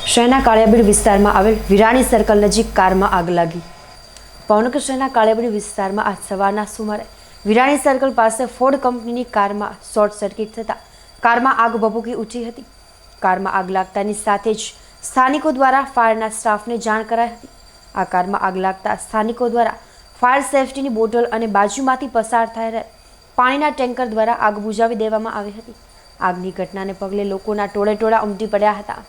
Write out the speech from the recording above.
શહેરના કાળિયાબીડ વિસ્તારમાં આવેલ વિરાણી સર્કલ નજીક કારમાં આગ લાગી। ભાવનગર શહેરના કાળિયાબીડ વિસ્તારમાં આજ સવારના સુમારે વિરાણી સર્કલ પાસે ફોર્ડ કંપનીની કારમાં શોર્ટ સર્કિટ થતાં કારમાં આગ ભભૂકી ઉઠી હતી। કારમાં આગ લાગતાની સાથે જ સ્થાનિકો દ્વારા ફાયરના સ્ટાફને જાણ કરાઈ હતી। આ કારમાં આગ લાગતા સ્થાનિકો દ્વારા ફાયર સેફટીની બોટલ અને બાજુમાંથી પસાર થયેલા પાણીના ટેન્કર દ્વારા આગ બુઝાવી દેવામાં આવી હતી। આગની ઘટનાને પગલે લોકોના ટોળેટોળા ઉમટી પડ્યા હતા।